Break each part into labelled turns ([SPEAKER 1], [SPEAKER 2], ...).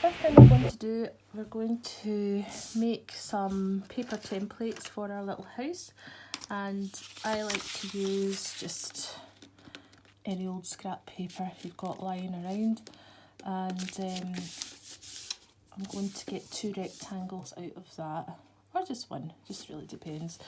[SPEAKER 1] first thing we're going to do, we're going to make some paper templates for our little house, and I like to use just any old scrap paper you've got lying around, and I'm going to get 2 rectangles out of that, or just one, just really depends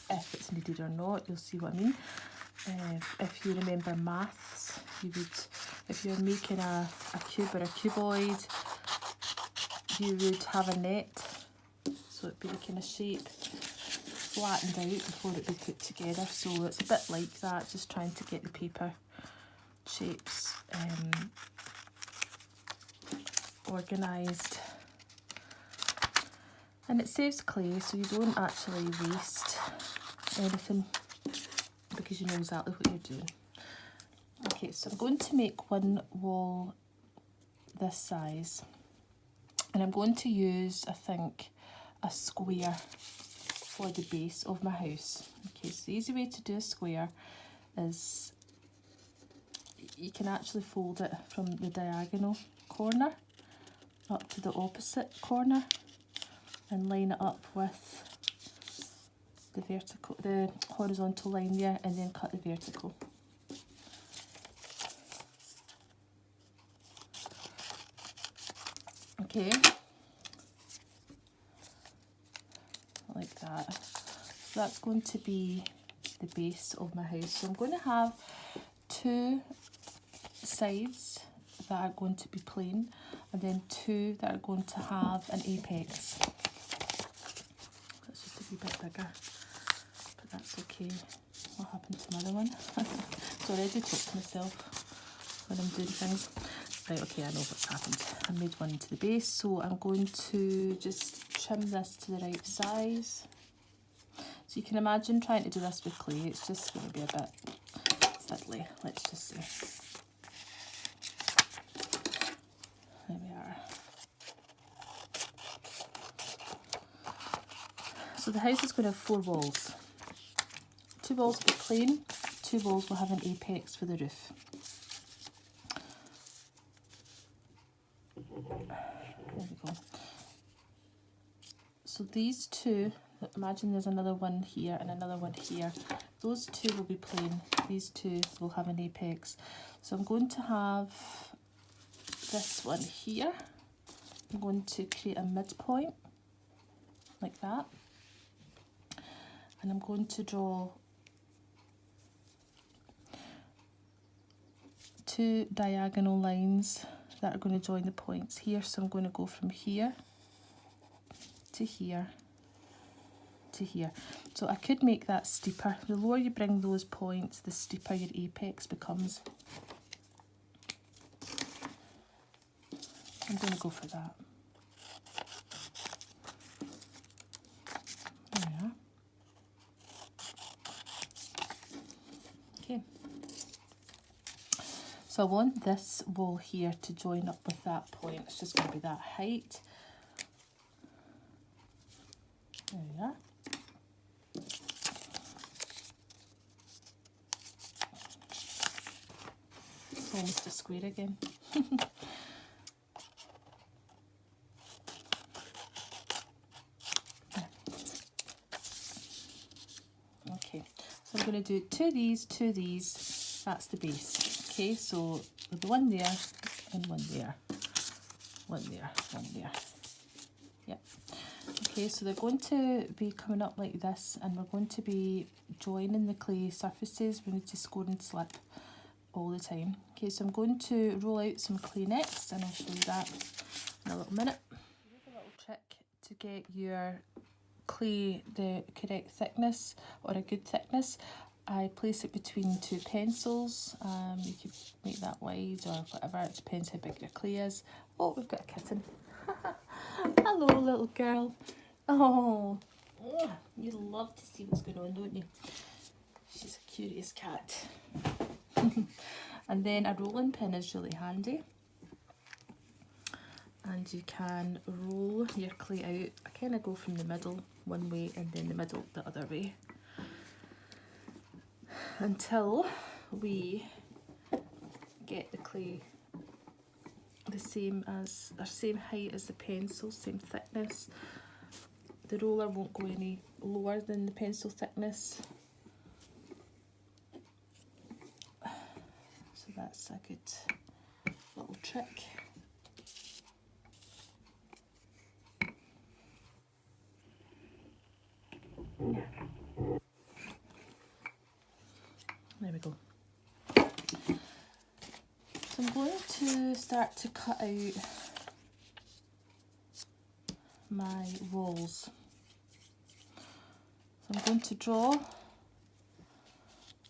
[SPEAKER 1] if it's needed or not. You'll see what I mean. If you remember maths, you would, if you're making a cube or a cuboid, you would have a net, so it'd be the kind of shape flattened out before it'd be put together. So it's a bit like that, just trying to get the paper shapes organised. And it saves clay, so you don't actually waste anything, because you know exactly what you're doing. Okay, so I'm going to make one wall this size, and I'm going to use, I think, a square for the base of my house. Okay, so the easy way to do a square is you can actually fold it from the diagonal corner up to the opposite corner and line it up with the horizontal line there, and then cut the vertical. Okay, like that. So that's going to be the base of my house. So I'm going to have 2 sides that are going to be plain, and then 2 that are going to have an apex. That's just a wee bit bigger, but that's okay. What happened to my other one? Sorry, I do talk to myself when I'm doing things. Right, okay, I know what's happened. I made one into the base, so I'm going to just trim this to the right size. So you can imagine trying to do this with clay, it's just going to be a bit fiddly, let's just say. There we are. So the house is going to have 4 walls. 2 walls will be plain, 2 walls will have an apex for the roof. There we go. So these 2, imagine there's another one here and another one here. Those 2 will be plain, these 2 will have an apex. So I'm going to have this one here. I'm going to create a midpoint, like that. And I'm going to draw 2 diagonal lines that are going to join the points here. So I'm going to go from here to here to here. So I could make that steeper. The lower you bring those points, the steeper your apex becomes. I'm going to go for that. There we are. Okay. So I want this wall here to join up with that point. It's just going to be that height. There we are. It's almost a square again. Okay, so I'm going to do 2 of these, 2 of these. That's the base. Okay, so with the one there and one there, one there, one there. Yep. Okay, so they're going to be coming up like this, and we're going to be joining the clay surfaces. We need to score and slip all the time. Okay, so I'm going to roll out some clay next, and I'll show you that in a little minute. Here's a little trick to get your clay the correct thickness, or a good thickness. I place it between 2 pencils. You could make that wide or whatever, it depends how big your clay is. Oh, we've got a kitten. Hello, little girl. Oh, you love to see what's going on, don't you? She's a curious cat. And then a rolling pin is really handy. And you can roll your clay out. I kind of go from the middle one way and then the middle the other way, until we get the clay same height as the pencil, same thickness. The roller won't go any lower than the pencil thickness. So that's a good little trick. There we go. So I'm going to start to cut out my walls. So I'm going to draw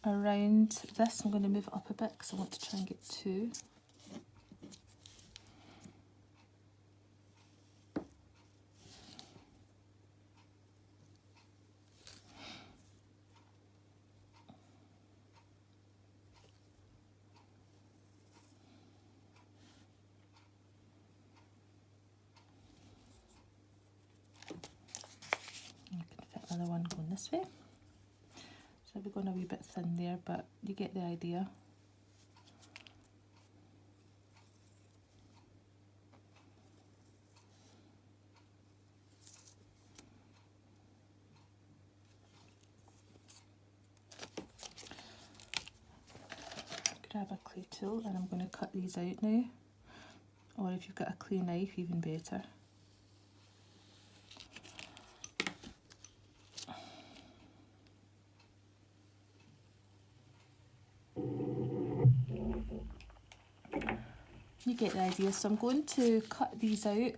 [SPEAKER 1] around this. I'm going to move it up a bit because I want to try and get two. Another one going this way. So we're going a wee bit thin there, but you get the idea. Grab a clay tool and I'm going to cut these out now. Or if you've got a clay knife, even better. You get the idea. So I'm going to cut these out.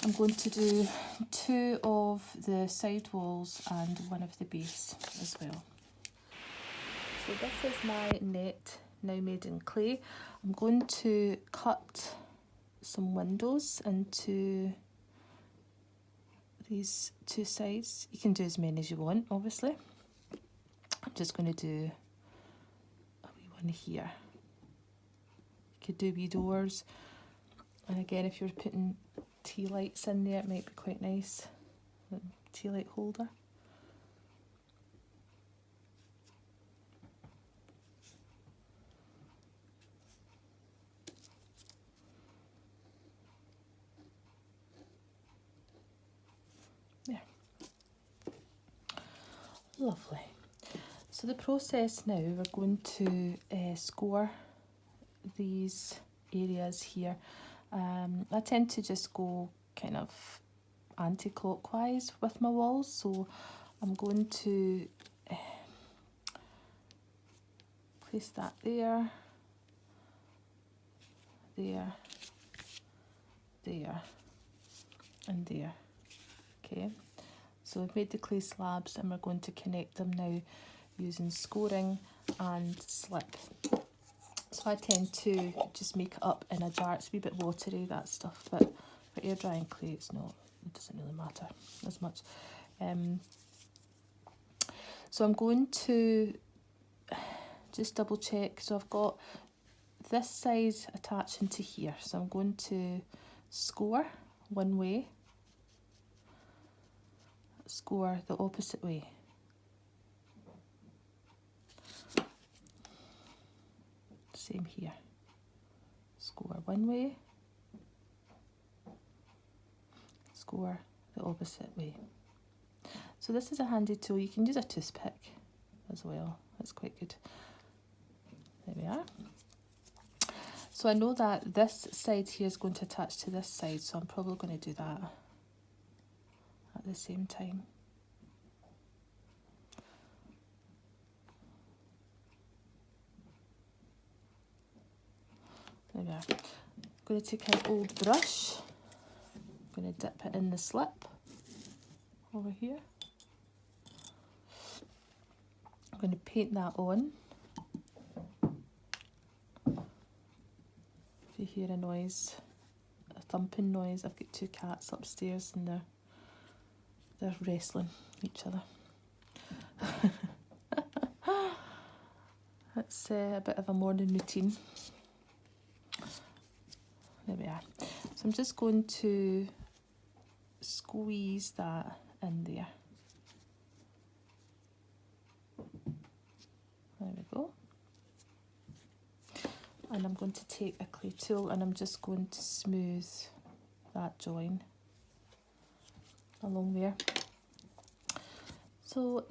[SPEAKER 1] I'm going to do 2 of the side walls and 1 of the base as well. So this is my net now made in clay. I'm going to cut some windows into these 2 sides. You can do as many as you want, obviously. I'm just going to do a wee one here. You could do wee doors, and again, if you're putting tea lights in there, it might be quite nice. Tea light holder. There. Lovely. So the process now, we're going to score these areas here. I tend to just go kind of anti-clockwise with my walls, so I'm going to place that there, there, there, and there. Okay, so we've made the clay slabs and we're going to connect them now using scoring and slip. So I tend to just make it up in a jar. It's a wee bit watery, that stuff, but for air drying clay it doesn't really matter as much. So I'm going to just double check. So I've got this side attaching to here, so I'm going to score one way, score the opposite way. Same here. Score one way, score the opposite way. So this is a handy tool. You can use a toothpick as well. That's quite good. There we are. So I know that this side here is going to attach to this side, so I'm probably going to do that at the same time. There we are. I'm going to take an old brush. I'm going to dip it in the slip over here. I'm going to paint that on. If you hear a noise, a thumping noise, I've got 2 cats upstairs and they're wrestling each other. It's a bit of a morning routine. There we are. So I'm just going to squeeze that in there. There we go. And I'm going to take a clay tool and I'm just going to smooth that join along there. So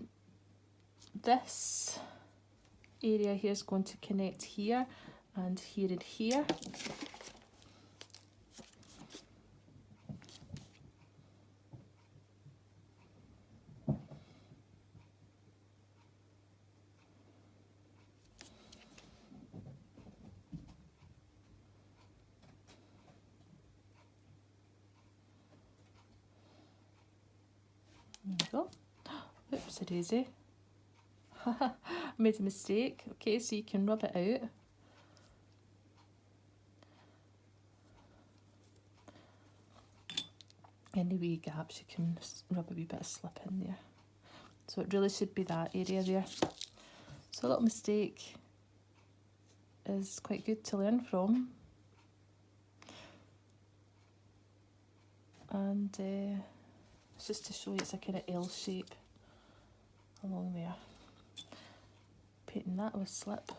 [SPEAKER 1] this area here is going to connect here and here and here. There we go. Oops, a daisy. I made a mistake. Okay, so you can rub it out. Any wee gaps, you can rub a wee bit of slip in there. So it really should be that area there. So a little mistake is quite good to learn from. And it's just to show you it's a kind of L shape along there. Painting that with slip.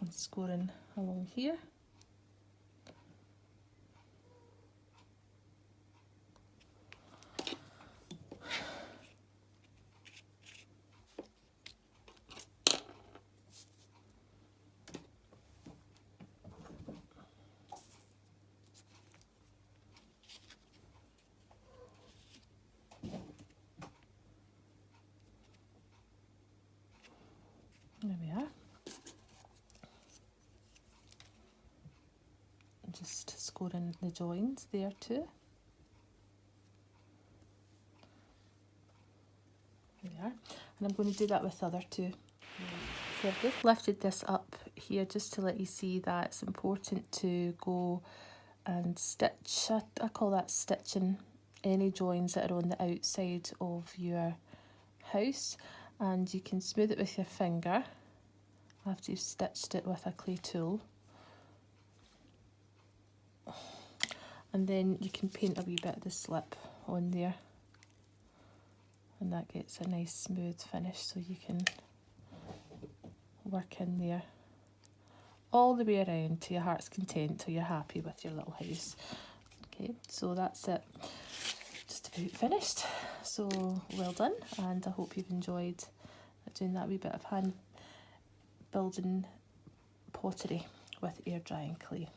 [SPEAKER 1] And scoring along here. There we are. Just scoring the joins there too. There we are. And I'm going to do that with the other two. So I've just lifted this up here just to let you see that it's important to go and stitch. I call that stitching any joins that are on the outside of your house, and you can smooth it with your finger after you've stitched it with a clay tool, and then you can paint a wee bit of the slip on there and that gets a nice smooth finish, so you can work in there all the way around to your heart's content till you're happy with your little house. Okay, so that's it, just about finished. So well done, and I hope you've enjoyed doing that wee bit of hand building pottery with air drying clay.